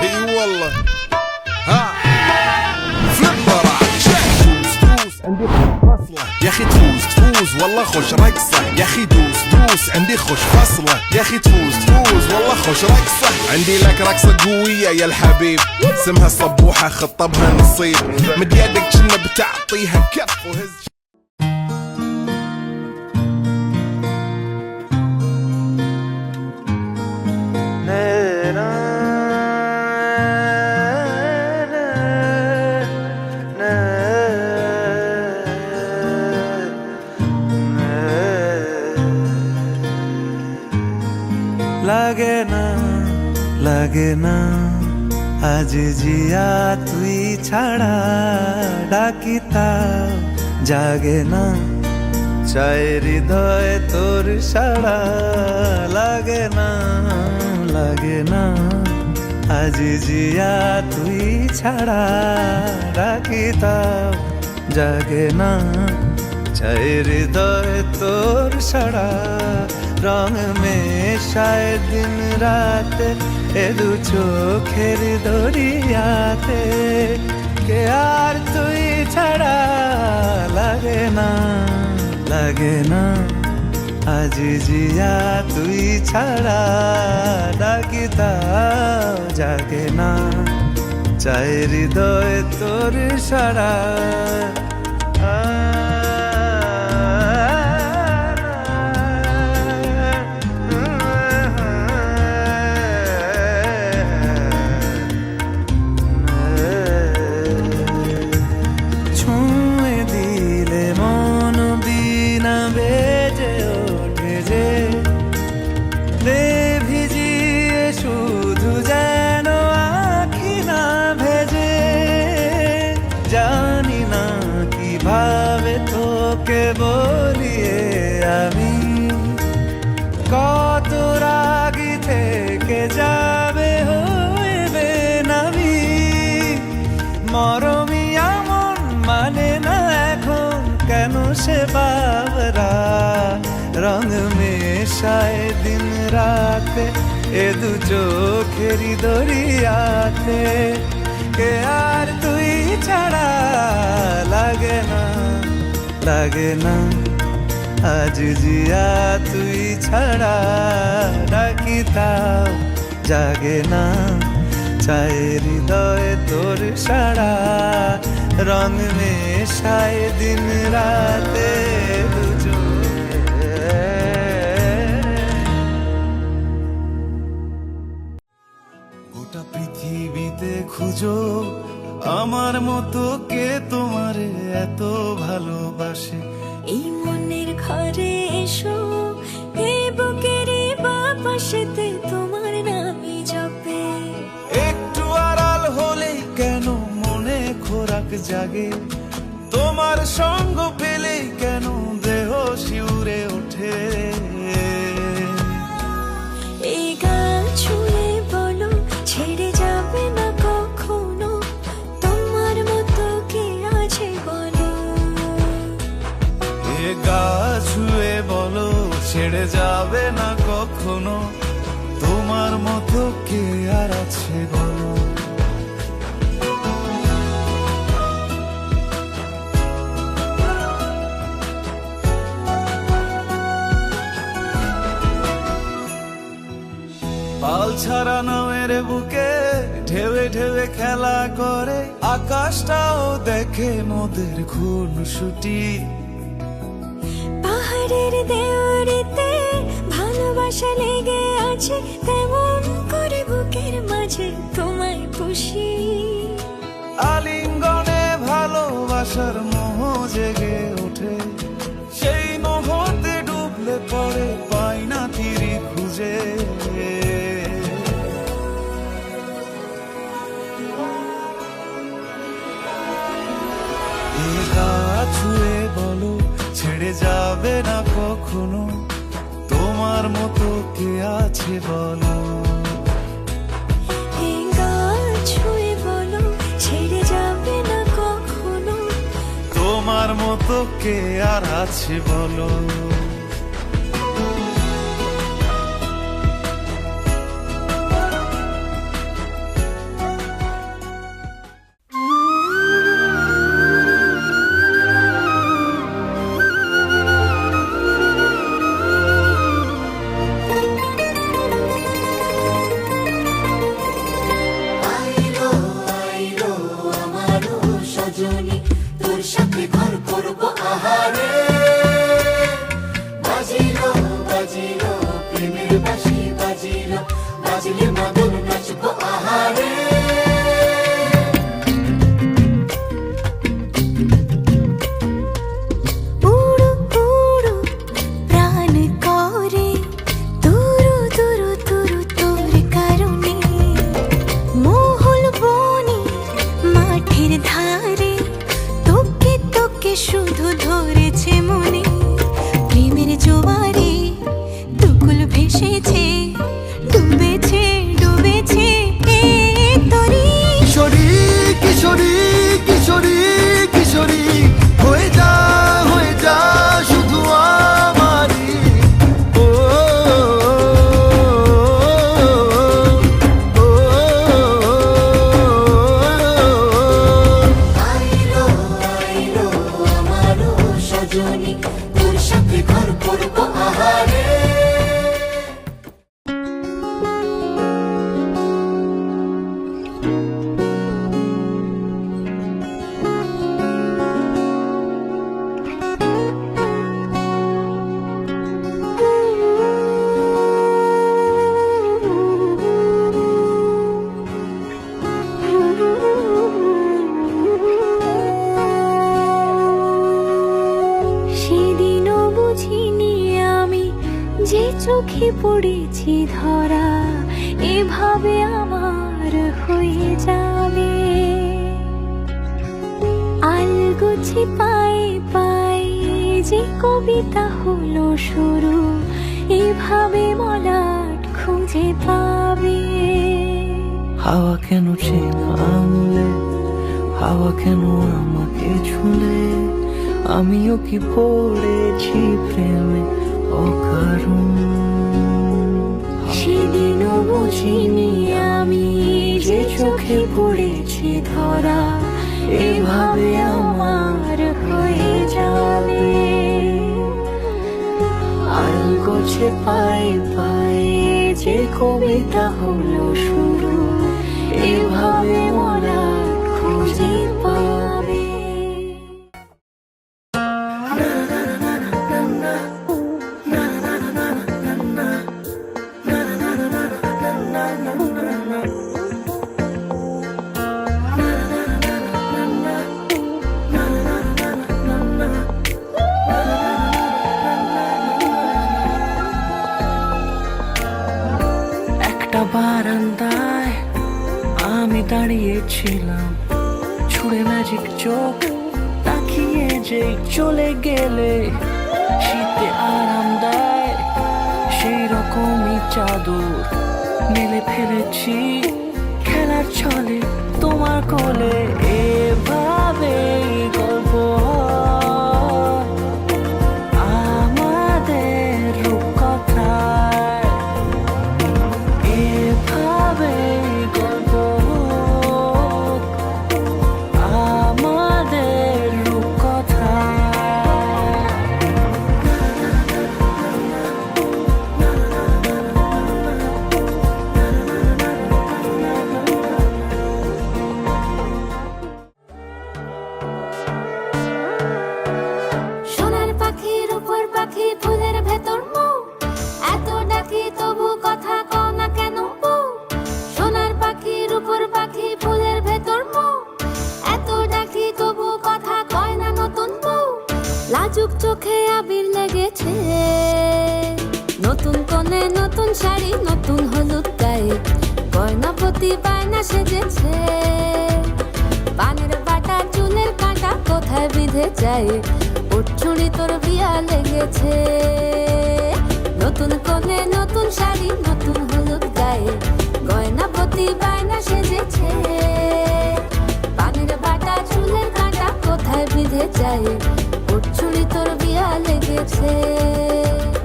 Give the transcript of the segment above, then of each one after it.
اي والله ها فليبر دوس عندي خوش فصله يا اخي تفوز والله خوش رقصه يا اخي دوس عندي خوش فصله يا اخي تفوز والله خوش رقصه عندي لك رقصه قويه يا الحبيب اسمها الصبوحه خطبها نصيب مد يدك كنا بتعطيها كف وهز লাগে না আজ জিয়া তুই ছাড়া ডাকিতা জাগে না চাই হৃদয় তোর সাড়া লাগে না আজ জিয়া তুই ছাড়া ডাকিতা জাগে না চাই হৃদয় তোর সাড়া রং মেশায় দিন রাত এ দু চোখের দরিয়াতে কে আর তুই ছাড়া লাগে না আজ জিয়া তুই ছাড়া ডাকিতা জাগে না চাই হৃদয় তোর সাড়া বলিয়ে আমি কত রাগি থেকে যাবে হইবে নামি মরমি এমন মানে না এখন কেন সে বাবরা রং মেশায় দিন রাতে এ দু চোখেরি দরিয়াতে কে আর তুই ছাড়া লাগে না আজ জিয়া তুই ছাড়া ডাকিতাও জাগে না চাই হৃদয় তোর সাড়া রং মেশায় দিন রাতে গোটা পৃথিবীতে খুঁজো আমার মতো কে তোমারে এত ভালোবাসে এই মনের ঘরে এসো এই বুকের বাপাশেতে তোমার নামই জপে একটু আড়াল হলেই কেন মনে খোরাক জাগে তোমার সঙ্গ পেলেই কেন দেহ শিউরে ওঠে এই গান ছুঁয়ে বলো ছেড়ে যাবে না কখনো তোমার মতো কে আছে বলো এ গা ছুঁয়ে বলো ছেড়ে যাবে না কখনো তোমার মতো কে আর আছে বলো পাল ছাড়া নামের বুকে ঢেউে ঢেউে খেলা করে আকাশটাও দেখে মোদের খুনসুটি পাহাড়ের দেওয়ারিতে ভালোবাসা লেগে আছে তেমন করে বুকের মাঝে তোমায় পুষি আলিঙ্গনে ভালোবাসার মোহ জেগে ওঠে সেই মোহতে ডুবলে পড়ে পাই না তীরে খুঁজে ছুঁয়ে বলো ছেড়ে যাবে না কখনো তোমার মতো কে আছে বলো ছুঁয়ে বলো ছেড়ে যাবে না কখনো তোমার মতো কে আর আছে বলো এভাবে আমার হয়ে যাবে আলগোছে পায়ে পায়ে যে কবিতা হলো শুরু এভাবে মলাট খুঁজে পাবে হাওয়া কেন চেনা আঙুলে হাওয়া কেন আমাকে ছুলে আমিও কি পড়েছি প্রেমে অকারণ সেদিনও বুঝিনি আমি যে চোখে পড়েছি ধরা এভাবে আমার হয়ে যাবে আলগোছে পায়ে পায়ে যে কবিতা হলো শুরু এভাবে মরা খুঁজে পাবে একটা বারান্দায় আমি দাঁড়িয়েছিলাম ছুঁড়ে ম্যাজিক চোখ তাকিয়ে যে চলে গেলে শীতে আরাম দেয় সেই রকমই চাদর মেলে ফেলেছি খেলার ছলে তোমার কোলে এভাবে গল্প হয় আমাদের রূপকথায় এভাবে গল্প হোক আমাদের রূপকথায় সোনার পাখির উপর পাখি ফুলের ভেতর মৌ এত ডাকি তবু কথা কও না কেন বউ সোনার পাখির উপর পাখি ফুলের ভেতর মৌ এত ডাকি তবু কথা কয় না নতুন বউ লাজুক চোখে আবির লেগেছে নতুন কোণে নতুন শাড়ি নতুন হলুদ গায়ে গয়না প্রতি বায়না সেজেছে পানের বাটা চুলের কাঁটা কোথায় বিঁধে যায় ওর চুড়ি তোর বিয়া লেগেছে নতুন কোণে নতুন শাড়ি নতুন হলুদ গায়ে গয়না প্রতি বায়না সেজেছে পানের বাটা চুলের কাঁটা কোথায় বিঁধে যায় ওর চুড়ি তোর বিয়া লেগেছে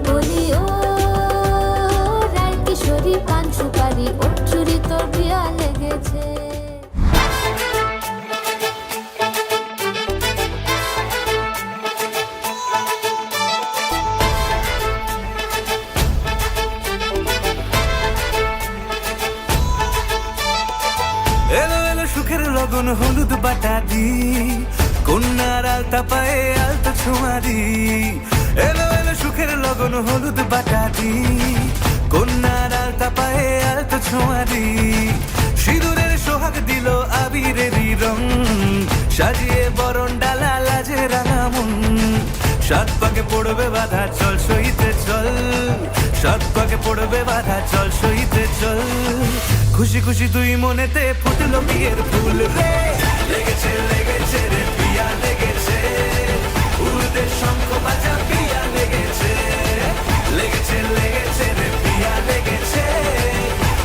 বলি ও রায় কিশোরী পান সুপারি ওর চুড়ি তোর বিয়া লেগেছে এলো এলো সুখের লগন হলুদ বাটা দি কন্যার আলতা পায়ে আলতা ছোঁয়া দি এলো এলো সুখের লগন হলুদ বাটা দি কন্যার আলতা পায়ে আলতা ছোঁয়া দি সিঁদুরের সোহাগ দিল আবিরেরই রং সাজিয়ে বরণ ডালা লাজে রাঙা মন সাত পাকে পড়বে বাধা চল সইতে চল সাত পাকে পড়বে বাধা চল সইতে চল খুশি খুশি তুই মনেতে ফুটলো বিয়ের ফুল রে লেগেছে লেগেছে রে পিয়া লেগেছে উড়তে শঙ্খ বাজা পিয়া লেগেছে লেগেছে লেগেছে রে পিয়া লেগেছে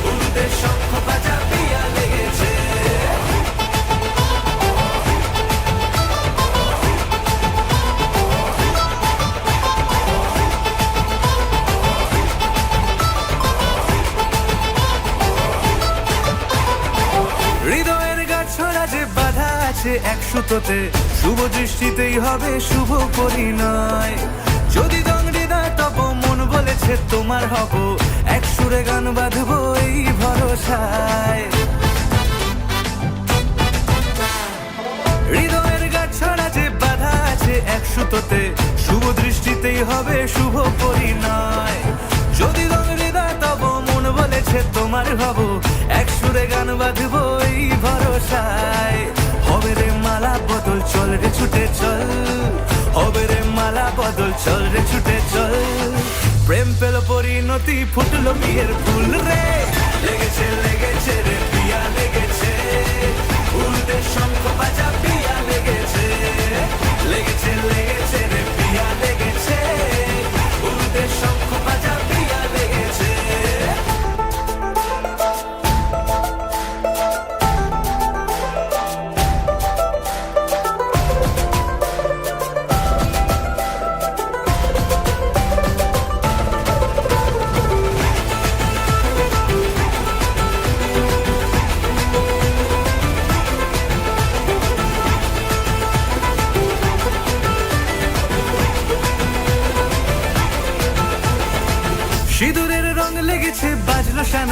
উড়তে শঙ্খ বাজা পিয়া লেগেছে হৃদয়ের গাছড়া যে বাধা আছে এক সুতোতে শুভ দৃষ্টিতেই হবে শুভ পরিণয় যদি দংড়িদার তব মন বলেছে তোমার হব এক সুরে গান বাঁধবো এই ভরসায় হৃদয়ের গাছড়া যে বাধা আছে এক সুতোতে শুভ দৃষ্টিতেই হবে শুভ পরিণয় যদি দংড়িদার তব মন বলেছে তোমার হব এক সুরে গান বাঁধবো এই ভরসায় হবে রে মালা বদল চল রে ছুটে চল হবে রে মালা বদল চল রে ছুটে চল প্রেম পেল পরিণতি ফুটলো বিয়ের ফুল রে লেগেছে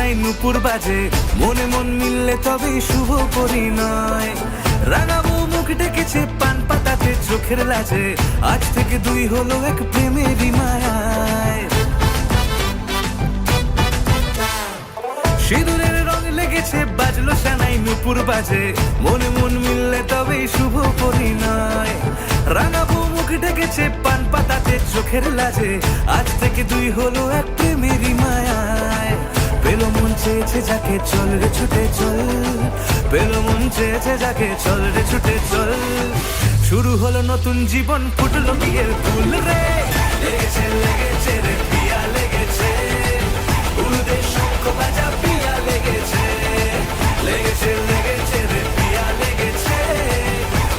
সানাই নুপুর বাজে, মনে মন মিললে তবেই শুভ পরিণয়। রাঙাবো মুখ ডেকেছে পান পাতাতে চোখের লাজে, আজ থেকে দুই হলো এক প্রেমেরই মায়ায়। সিঁদুরের রং লেগেছে বাজলো সানাই নুপুর বাজে, মনে মন মিললে তবেই শুভ পরিণয়। রাঙাবো মুখ ডেকেছে পান পাতাতে চোখের লাজে, আজ থেকে দুই হলো এক প্রেমেরই মায়ায়। পেলো মন চেয়েছে যাকে চল রে ছুটে চল, পেলো মন চেয়েছে যাকে চল রে ছুটে চল। শুরু হলো নতুন জীবন, ফুটলো বিয়ের ফুল রে। লেগেছে লেগেছে রে পিয়া লেগেছে, উলুদের শঙ্খ বাজা পিয়া লেগেছে। লেগেছে লেগেছে রে পিয়া লেগেছে,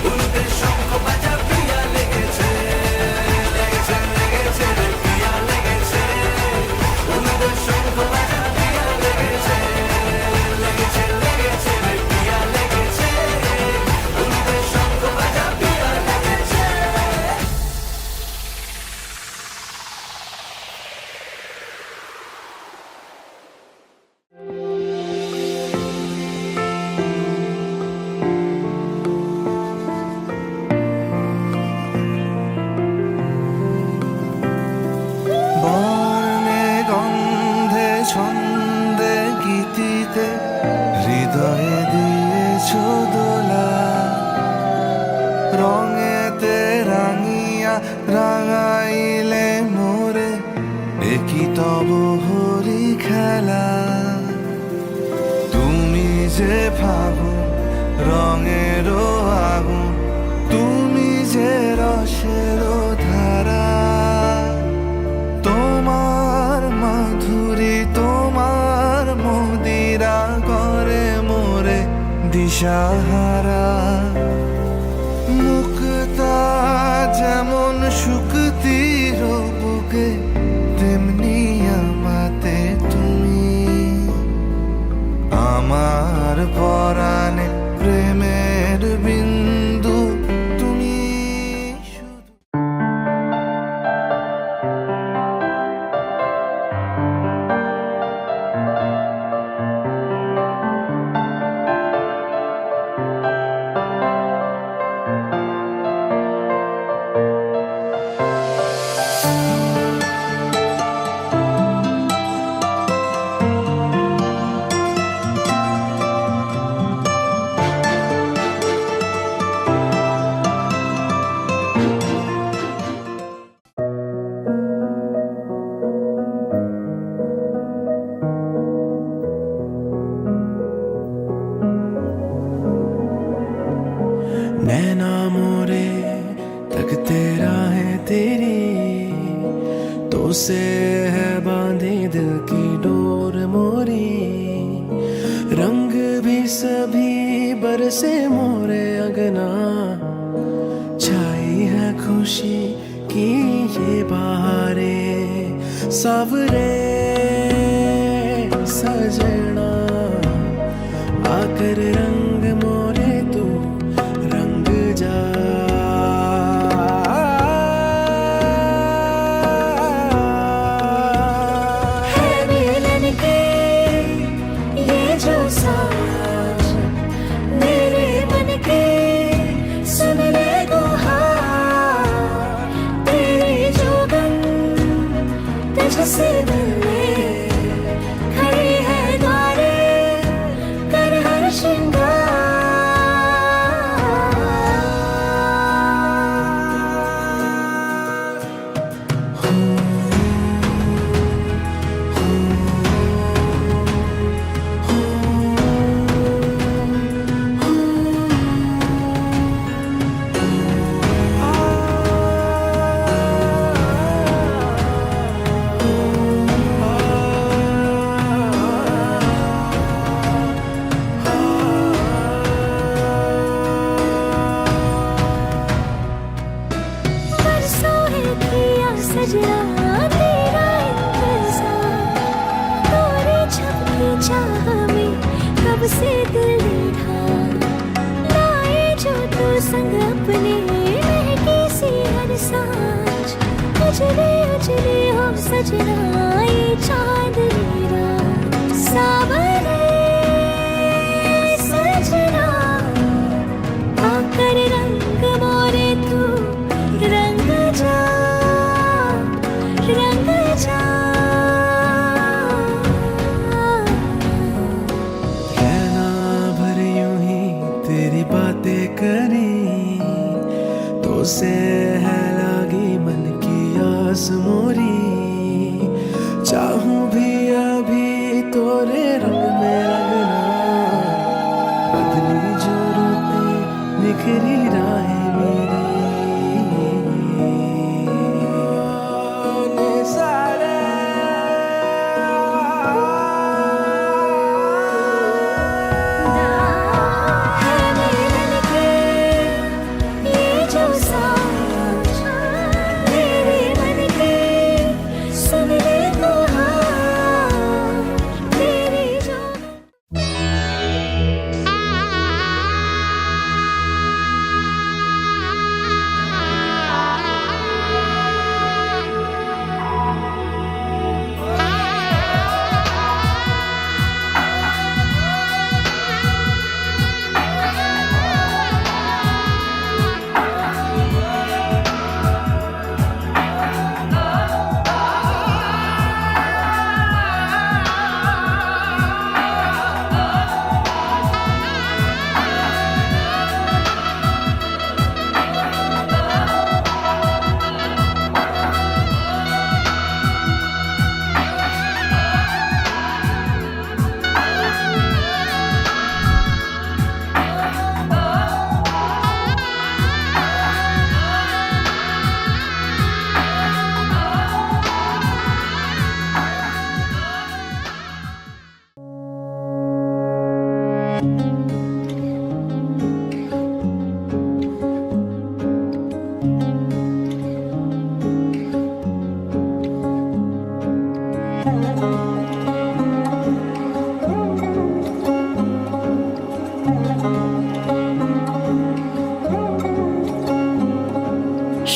উলুদের শঙ্খ বাজা পিয়া লেগেছে। লেগেছে লেগেছে রে পিয়া লেগেছে, উলুদের শঙ্খ বাজা পিয়া লেগেছে। লেগেছে লেগেছে রে পিয়া লেগেছে, উলুদের শঙ্খ বাজা পিয়া লেগেছে। বর্ণে গন্ধে ছন্দে গীতিতে হৃদয়ে দিয়েছ দোলা, রঙেতে রাঙিয়া রাঙাইলে মোরে, একই তব হরি খেলা। তুমি যে ফাগুন রঙেরও আগুন, তুমি যে রসেরও ধারা। তোমার মাধুরী তোমার মদিরা করে মোরে দিশাহারা। মুক্তা যেমন শুকতির বুকে, তেমনি আমাতে তুমি। আমার পরাণে প্রেমের বিন্দু তুমি শুধু। नैना मोरे तकते राहें तेरी, तो से है बांधी दिल की डोर मोरी। रंग भी सभी बरसे मोरे अगना, छाई है खुशी की ये बहारें। सावरे सजना आकर रंग मोरे तू रंग जा। है मिलन के ये जो साज, मेरे मन के सुन ले गुहार। तेरी जोगन तुझसे मिलने खड़ी है द्वारे, कर हर श्रृंगार। बरसों है किया सजना तेरा इंतजार, तोरे छप की चाह में कब से दिल था। लाए जो तू संग अपने महकी सी हर सांझ, उजले उजले हो सजना ये चांदनी रात। सावरे सजना आकर रंग मोरे तू रंग जा रंग जा कहना भर यूं ही तेरी बातें करी तो से है लागी मन की आस मोरी चाहूं भी अभी तोरे रंग में रंगना बदली जो रूपे निखरी राहें मेरी सारे है मिलन के ये जो सांझ मेरे मन के सुन ले तो हाँ तेरी जो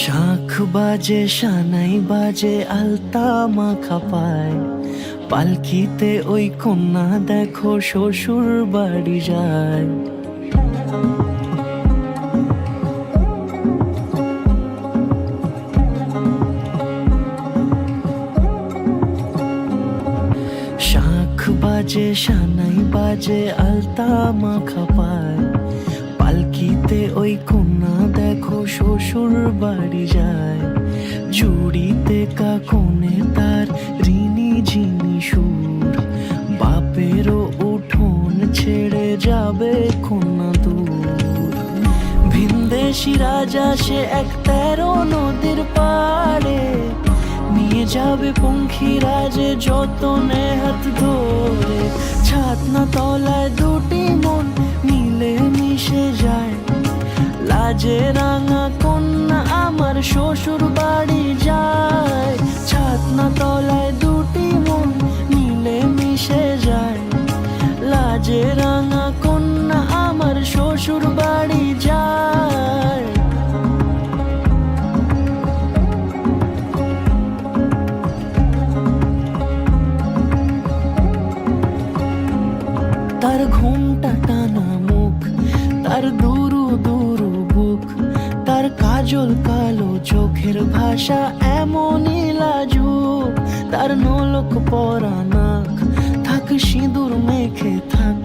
শাঁখ বাজে সানাই বাজে আলতা মাখা পায় পালকিতে ওই কন্যা দেখো শ্বশুর বাড়ি যায় শাঁখ বাজে সানাই বাজে আলতা মাখা পায় পালকিতে ওই কন্যা দেখো শ্বশুর বাড়ি যায় জুড়িতে কাকনে তার ঋণী ঝিনি সুর বাপেরও উঠোন ছেড়ে যাবে কন্যা দূর ভিনদেশি রাজা সে এক 13 নদীর পাড়ে নিয়ে যাবে পঙ্খী রাজে যতনে হাত ধরে ছাতনা তলায় দুটি মন মিলে মিশে যায় লাজে রাঙা কন্যা আমার শ্বশুর বাড়ি যায় ছাতনা তলায় দুটি মন মিলে মিশে যায় লাজে রাঙা কন্যা আমার শ্বশুর বাড়ি যায় তার ঘুমটা টানা মুখ তার দুরু দুরু বুক তার কাজল কালো চোখের ভাষা এমনই লাজুক তার নোলক পরা নাক থাক সিঁদুর মেখে থাক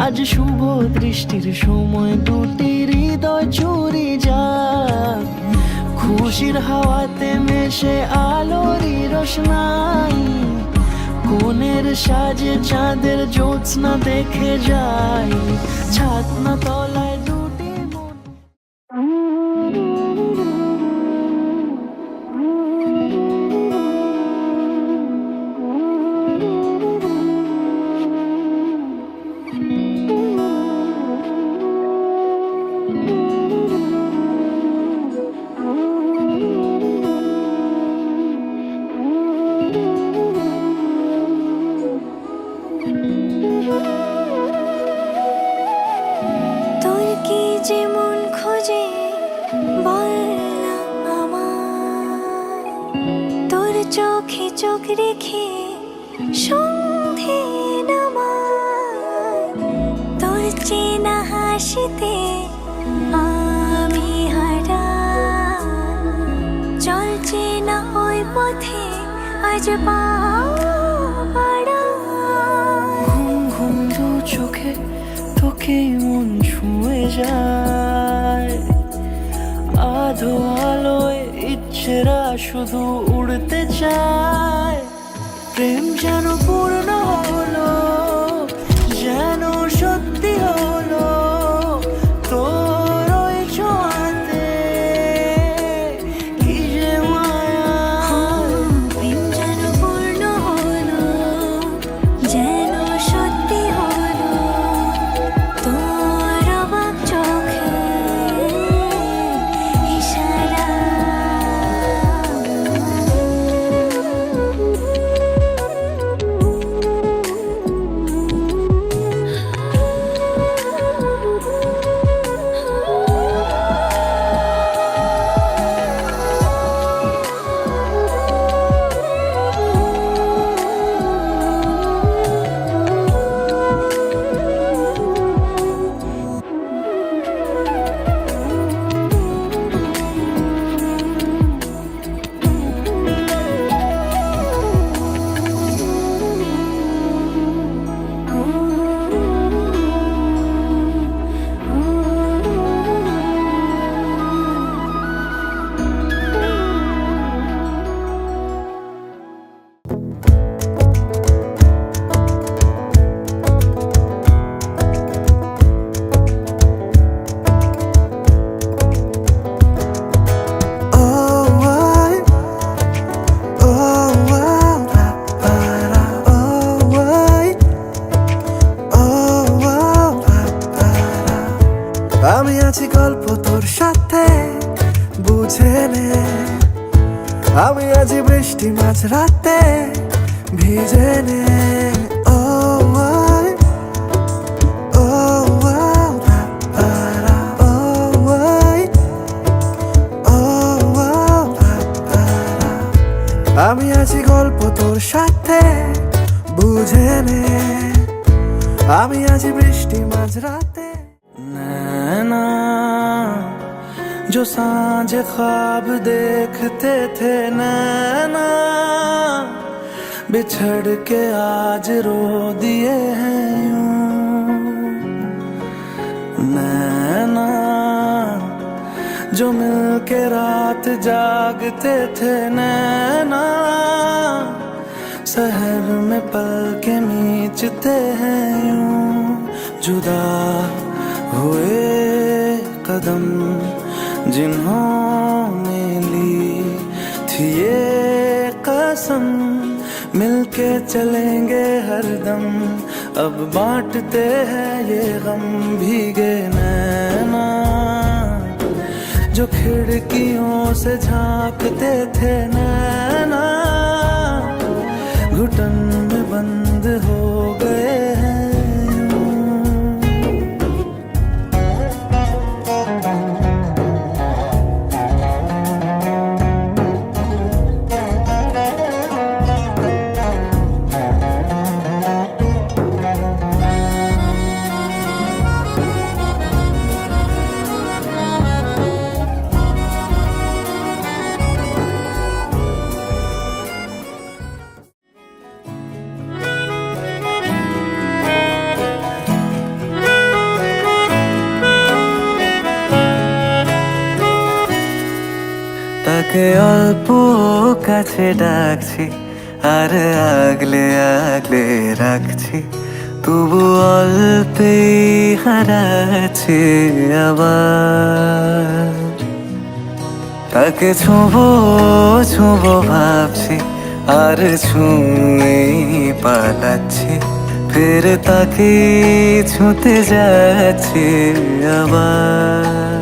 আজ শুভ দৃষ্টির সময় দুটি হৃদয় চুরি যাক খুশির হাওয়াতে মেশে আলোরই রোশনাই কোণের সাজে চাঁদের জ্যোৎস্না দেখে যাই ছাতনা তলায় দুটি মন তোর কি যে মন খোঁজে বল না আমায় তোর চোখে চোখ রেখে সন্ধে না চেনা হাসিতে আমি হারা, চলছে না ওই পথে আজ পাড়া। ঘুম ঘুম দু চোখে তোকে মন ছুঁয়ে যায়, আধো আলোয় ইচ্ছেরা শুধু উড়তে চায়। প্রেম যেন পূর্ণ হলো, যেন সত্যি হলো তোর ওই ছোঁয়াতে, কি যে মায়া। প্রেম যেন পূর্ণ হলো, যেন সত্যি হলো তোর অবাক চোখে ইশারা। আমি আছি গল্প তোর সাথে বুঝে নে, আমি আছি বৃষ্টি মাঝ রাতে ভিজে নে। ও আই, ও আও, পারা, ও আই, ও আও, পারা। আমি আছি গল্প তোর সাথে বুঝে নে, আমি আছি বৃষ্টি মাঝ রাতে। नैना जो सांझ ख्वाब देखते थे, नैना बिछड़ के आज रो दिए हैं यूं। नैना जो मिलके रात जागते थे, नैना शहर में पल के मीचते हैं यूं। जुदा हुए कदम जिन्होंने ली थी ये कसम, मिलके चलेंगे हरदम, अब बांटते हैं ये गम। भीगे नैना जो खिड़कियों से झांकते थे, नैना घुटन में बंद हो गए हैं। তাকে অল্প কাছে ডাকছি আর আগলে আগলে রাখছি, তবু অল্পেই হারাচ্ছি আবার। তাকে ছোঁবো ছোঁবো ভাবছি আর ছুঁয়েই পালাচ্ছি, ফের তাকে ছুঁতে যাচ্ছি আবার।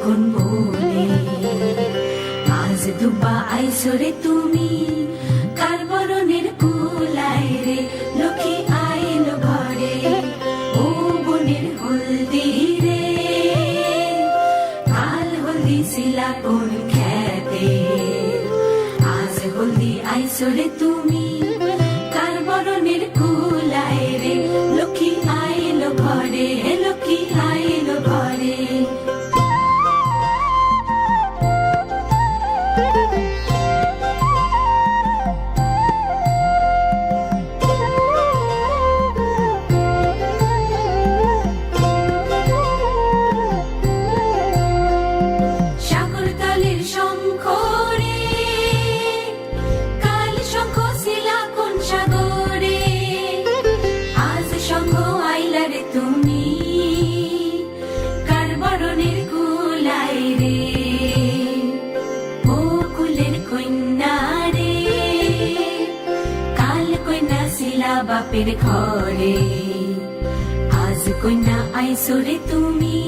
কোন বলে আজ দুবা আইসরে তুমি কার বরণের কুলায় রে লক্ষ্মী আইল ঘরে ও বনের হলদি রে কাল হলদি শিলা কোন খেতে আজ হলদি আইসরে তুমি কার বরণের কুলায় রে লক্ষ্মী আইল ঘরে লক্ষ্মী আইল ঘরে সাগরতলের শঙ্খ রে কাল শঙ্খ শিলা কোন সাগরে আজ শঙ্খ আইলা রে তুমি কার বরণের কুলায় রে ও কুলের কন্যা রে কাল কন্যা শিলা বাপের ঘরে আজ কন্যা আইসরে তুমি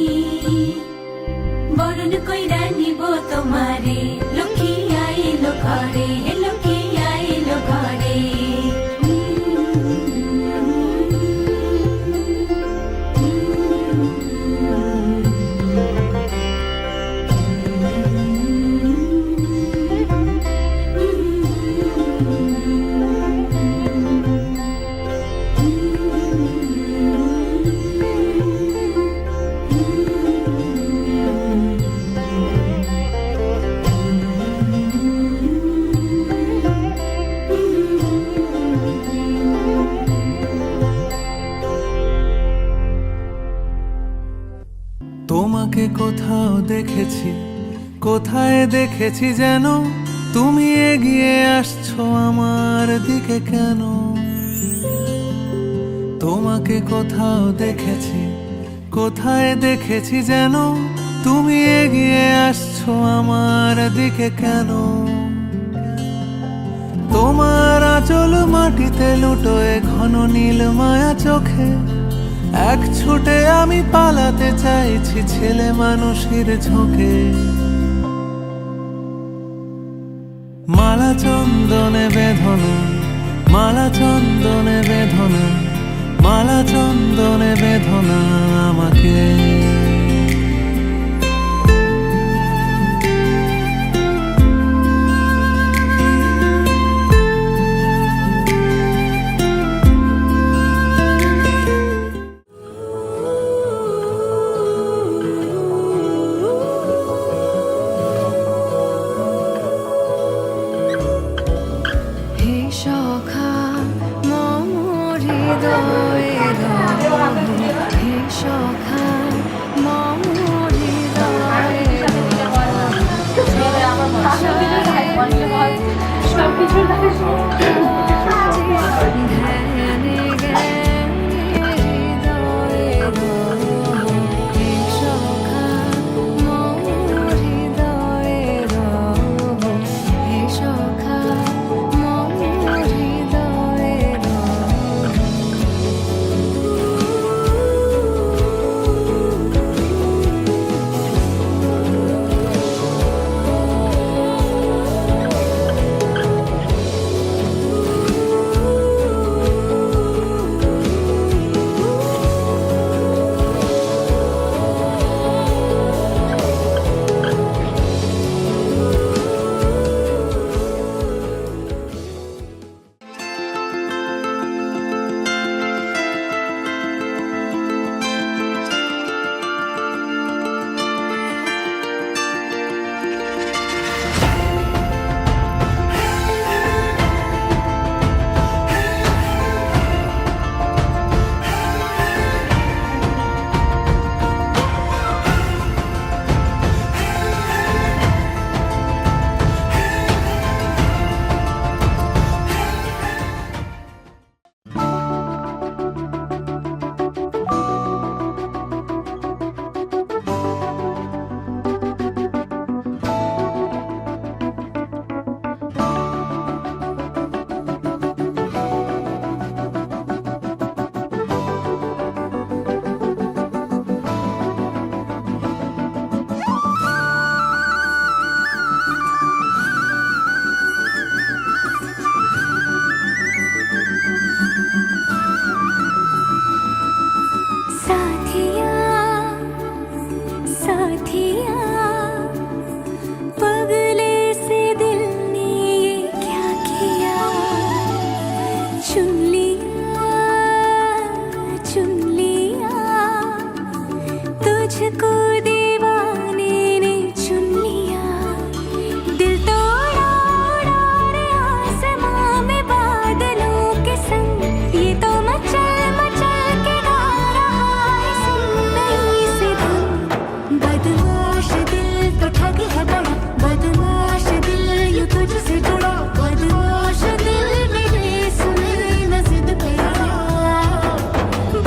বরণ কইরা নিব তোমারে লক্ষ্মী আইলো ঘরে লক্ষ্মী আইলো ঘরে তোমাকে কোথাও দেখেছি, কোথায় দেখেছি যেন, তুমি এগিয়ে আসছো আমার দিকে কেন? তোমাকে কোথাও দেখেছি, কোথায় দেখেছি যেন, তুমি এগিয়ে আসছো আমার দিকে কেন? তোমার আঁচল মাটিতে লুটোয় ঘন নীল মায়া চোখে, এক ছুটে আমি পালাতে চাইছি ছেলে মানুষের ঝোঁকে। মালা চন্দনে বেঁধনা, মালা চন্দনে বেঁধনা, মালা চন্দনে বেঁধনা আমাকে। হে সখা মম হৃদয়ে হে সখা मुझको दीवाने ने चुन लिया दिल तोड़ा उड़ा रे आसमां में बादलों के संग ये तो मचल मचल के गा रहा है सुन नई सी धुन बदमाश दिल तो ठग है बड़ा बदमाश दिल यूं तुझसे जुड़ा बदमाश दिल मेरे सुने न जिद पे अड़ा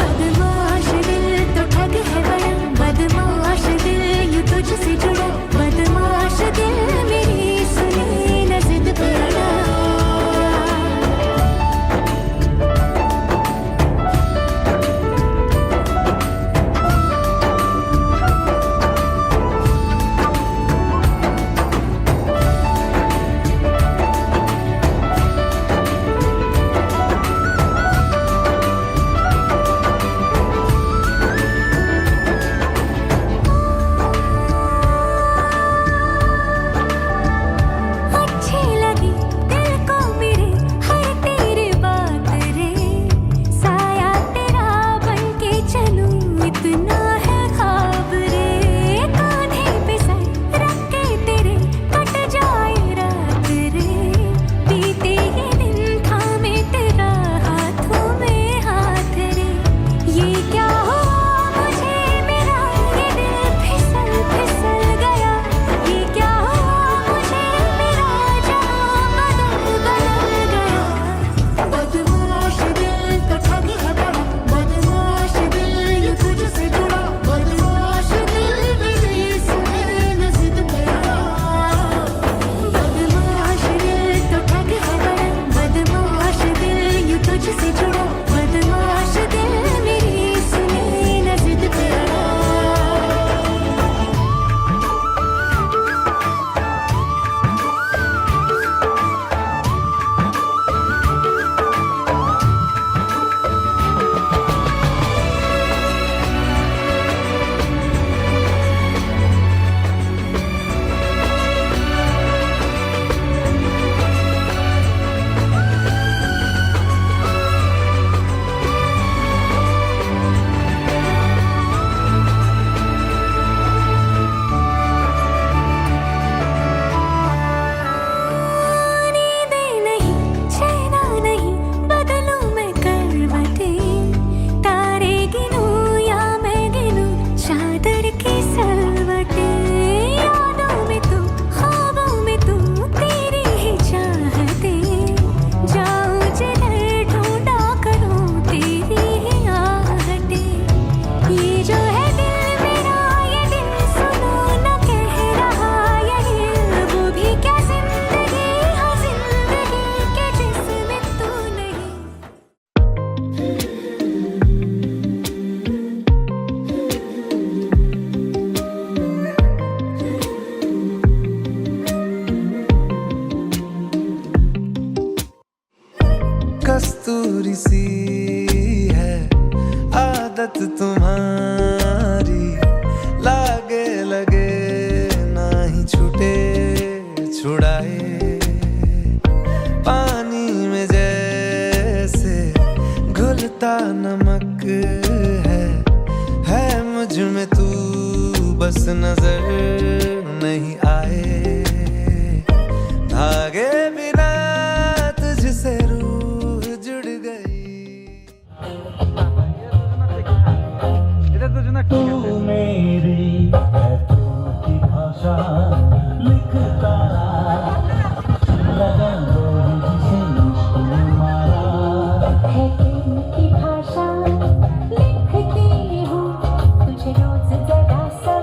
बदमाश दिल तो ठग है बड़ा बदमाश दिल यूं तुझसे जुड़ा बदमाश दिल मेरी सुने न जिद पे अड़ा अच्छी लगी दिल को मेरे हर तेरी बात रे साया तेरा बन के चलूं इतना है ख्वाब रे कांधे पे सर रख के तेरे कट जाए रात रे बीते ये दिन थामे तेरा हाथों में हाथ रे ये क्या हुआ मुझे मेरा ये दिल फिसल फिसल गया ये क्या हुआ मुझे मेरा जहां बदल बदल गया बदमाश दिल तो ठग है बड़ा बदमाश दिल यूं तुझसे जुड़ा बदमाश दिल मेरी सुने न जिद पे अड़ा बदमाश दिल तो ठग है बड़ा बदमाश दिल यूं तुझसे जुड़ा बदमाश दिल मेरी सुने न जिद पे अड़ा नींदें नहीं चैना नहीं बदलूं मैं करवटें तारे गिनूं या मैं गिनूं चादर की सलवटें यादों में तू ख्वाबों में तू तेरी ही चाहतें जाऊं जिधर ढूंढा करूं तेरी ही आहटें ये जो है दिल मेरा ये दिल सुनो न कह रहा यही वो भी क्या जिंदगी हाँ जिंदगी के जिसमें तू नहीं कस्तूरी सी है आदत तुम्हारी लागे लगे ना ही छूटे छुड़ाए पानी में जैसे घुलता नमक है मुझ में तू बस नजर नहीं आए धागे बिना तुझसे रूह जुड़ गई तू मेरी है तू की भाषा लिखता लगन लोरी से मुश्किल मारा है प्रेम की भाषा लिखती हूँ तुझे रोज जरा सा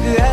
इश्क